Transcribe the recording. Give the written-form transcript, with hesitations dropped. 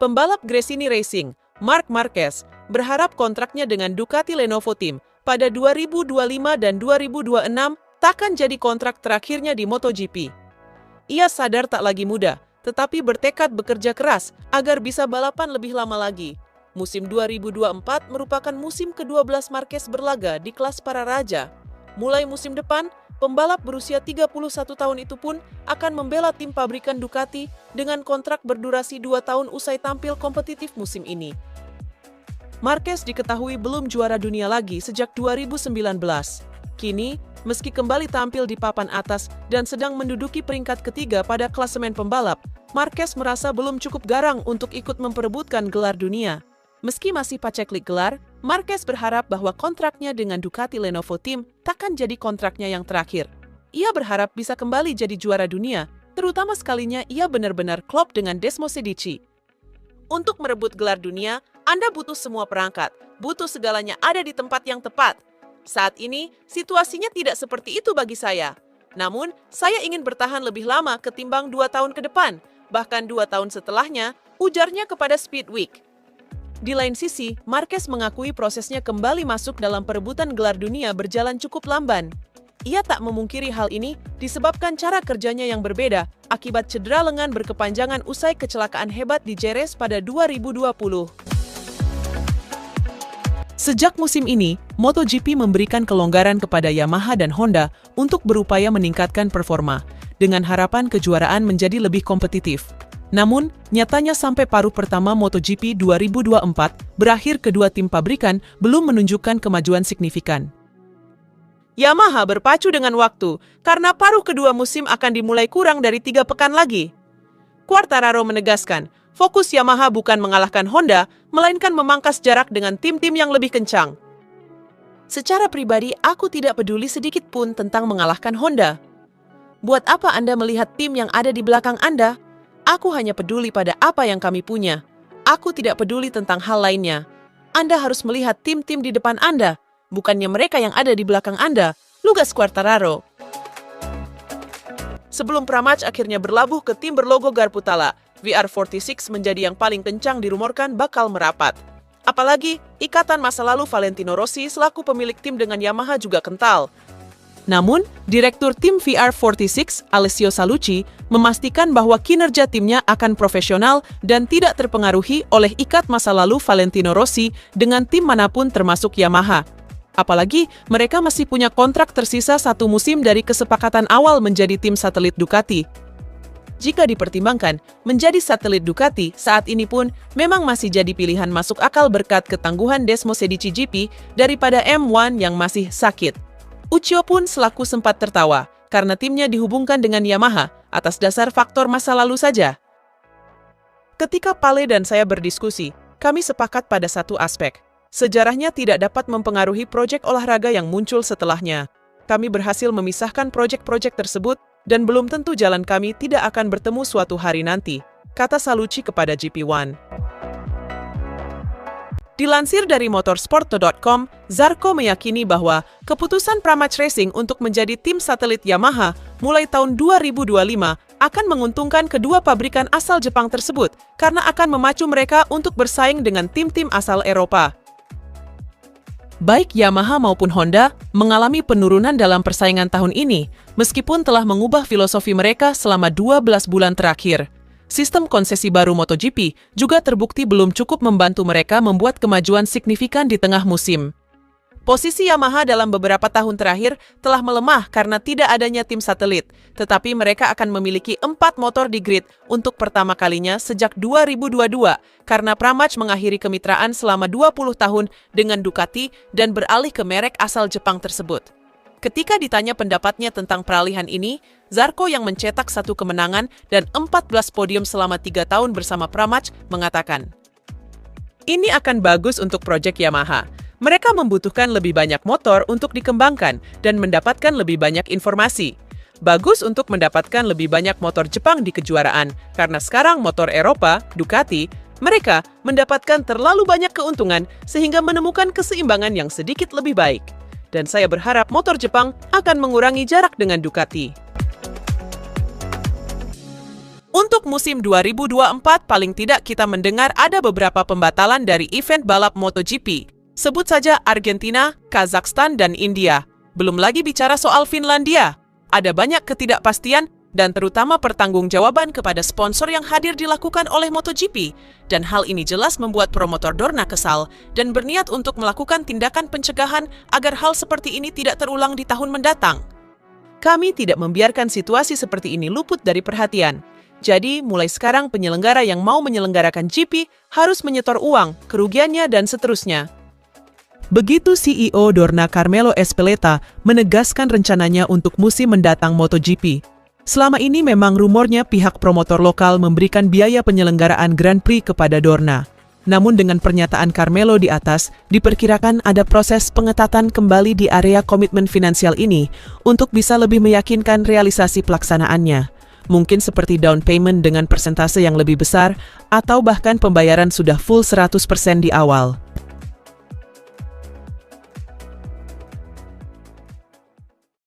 Pembalap Gresini Racing, Marc Marquez, berharap kontraknya dengan Ducati Lenovo Team pada 2025 dan 2026 takkan jadi kontrak terakhirnya di MotoGP. Ia sadar tak lagi muda, tetapi bertekad bekerja keras agar bisa balapan lebih lama lagi. Musim 2024 merupakan musim ke-12 Marquez berlaga di kelas para raja. Mulai musim depan, pembalap berusia 31 tahun itu pun akan membela tim pabrikan Ducati dengan kontrak berdurasi 2 tahun usai tampil kompetitif musim ini. Marquez diketahui belum juara dunia lagi sejak 2019. Kini, meski kembali tampil di papan atas dan sedang menduduki peringkat ketiga pada klasemen pembalap, Marquez merasa belum cukup garang untuk ikut memperebutkan gelar dunia. Meski masih paceklik gelar, Marquez berharap bahwa kontraknya dengan Ducati Lenovo Team takkan jadi kontraknya yang terakhir. Ia berharap bisa kembali jadi juara dunia, terutama sekalinya ia benar-benar klop dengan Desmosedici. Untuk merebut gelar dunia, Anda butuh semua perangkat, butuh segalanya ada di tempat yang tepat. Saat ini, situasinya tidak seperti itu bagi saya. Namun, saya ingin bertahan lebih lama ketimbang 2 tahun ke depan, bahkan 2 tahun setelahnya, ujarnya kepada Speed Week. Di lain sisi, Marquez mengakui prosesnya kembali masuk dalam perebutan gelar dunia berjalan cukup lamban. Ia tak memungkiri hal ini disebabkan cara kerjanya yang berbeda akibat cedera lengan berkepanjangan usai kecelakaan hebat di Jerez pada 2020. Sejak musim ini, MotoGP memberikan kelonggaran kepada Yamaha dan Honda untuk berupaya meningkatkan performa, dengan harapan kejuaraan menjadi lebih kompetitif. Namun, nyatanya sampai paruh pertama MotoGP 2024, berakhir kedua tim pabrikan belum menunjukkan kemajuan signifikan. Yamaha berpacu dengan waktu, karena paruh kedua musim akan dimulai kurang dari 3 pekan lagi. Quartararo menegaskan, fokus Yamaha bukan mengalahkan Honda, melainkan memangkas jarak dengan tim-tim yang lebih kencang. Secara pribadi, aku tidak peduli sedikit pun tentang mengalahkan Honda. Buat apa Anda melihat tim yang ada di belakang Anda? Aku hanya peduli pada apa yang kami punya. Aku tidak peduli tentang hal lainnya. Anda harus melihat tim-tim di depan Anda, bukannya mereka yang ada di belakang Anda, lugas Quartararo. Sebelum Pramac akhirnya berlabuh ke tim berlogo Garputala, VR46 menjadi yang paling kencang dirumorkan bakal merapat. Apalagi, ikatan masa lalu Valentino Rossi selaku pemilik tim dengan Yamaha juga kental. Namun, Direktur Tim VR46, Alessio Salucci, memastikan bahwa kinerja timnya akan profesional dan tidak terpengaruhi oleh ikat masa lalu Valentino Rossi dengan tim manapun termasuk Yamaha. Apalagi, mereka masih punya kontrak tersisa 1 musim dari kesepakatan awal menjadi tim satelit Ducati. Jika dipertimbangkan, menjadi satelit Ducati saat ini pun memang masih jadi pilihan masuk akal berkat ketangguhan Desmosedici GP daripada M1 yang masih sakit. Uccio pun selaku sempat tertawa karena timnya dihubungkan dengan Yamaha atas dasar faktor masa lalu saja. Ketika Pale dan saya berdiskusi, kami sepakat pada satu aspek. Sejarahnya tidak dapat mempengaruhi proyek olahraga yang muncul setelahnya. Kami berhasil memisahkan proyek-proyek tersebut dan belum tentu jalan kami tidak akan bertemu suatu hari nanti, kata Salucci kepada GP1. Dilansir dari motorsport.com, Zarco meyakini bahwa keputusan Pramac Racing untuk menjadi tim satelit Yamaha mulai tahun 2025 akan menguntungkan kedua pabrikan asal Jepang tersebut karena akan memacu mereka untuk bersaing dengan tim-tim asal Eropa. Baik Yamaha maupun Honda mengalami penurunan dalam persaingan tahun ini, meskipun telah mengubah filosofi mereka selama 12 bulan terakhir. Sistem konsesi baru MotoGP juga terbukti belum cukup membantu mereka membuat kemajuan signifikan di tengah musim. Posisi Yamaha dalam beberapa tahun terakhir telah melemah karena tidak adanya tim satelit, tetapi mereka akan memiliki 4 motor di grid untuk pertama kalinya sejak 2022 karena Pramac mengakhiri kemitraan selama 20 tahun dengan Ducati dan beralih ke merek asal Jepang tersebut. Ketika ditanya pendapatnya tentang peralihan ini, Zarco yang mencetak 1 kemenangan dan 14 podium selama 3 tahun bersama Pramac mengatakan, "Ini akan bagus untuk proyek Yamaha. Mereka membutuhkan lebih banyak motor untuk dikembangkan dan mendapatkan lebih banyak informasi. Bagus untuk mendapatkan lebih banyak motor Jepang di kejuaraan, karena sekarang motor Eropa, Ducati, mereka mendapatkan terlalu banyak keuntungan sehingga menemukan keseimbangan yang sedikit lebih baik. Dan saya berharap motor Jepang akan mengurangi jarak dengan Ducati." Untuk musim 2024, paling tidak kita mendengar ada beberapa pembatalan dari event balap MotoGP. Sebut saja Argentina, Kazakhstan, dan India. Belum lagi bicara soal Finlandia. Ada banyak ketidakpastian dan terutama pertanggungjawaban kepada sponsor yang hadir dilakukan oleh MotoGP. Dan hal ini jelas membuat promotor Dorna kesal dan berniat untuk melakukan tindakan pencegahan agar hal seperti ini tidak terulang di tahun mendatang. Kami tidak membiarkan situasi seperti ini luput dari perhatian. Jadi, mulai sekarang penyelenggara yang mau menyelenggarakan GP harus menyetor uang, kerugiannya, dan seterusnya. Begitu CEO Dorna Carmelo Ezpeleta menegaskan rencananya untuk musim mendatang MotoGP. Selama ini memang rumornya pihak promotor lokal memberikan biaya penyelenggaraan Grand Prix kepada Dorna. Namun dengan pernyataan Carmelo di atas, diperkirakan ada proses pengetatan kembali di area komitmen finansial ini untuk bisa lebih meyakinkan realisasi pelaksanaannya. Mungkin seperti down payment dengan persentase yang lebih besar, atau bahkan pembayaran sudah full 100% di awal.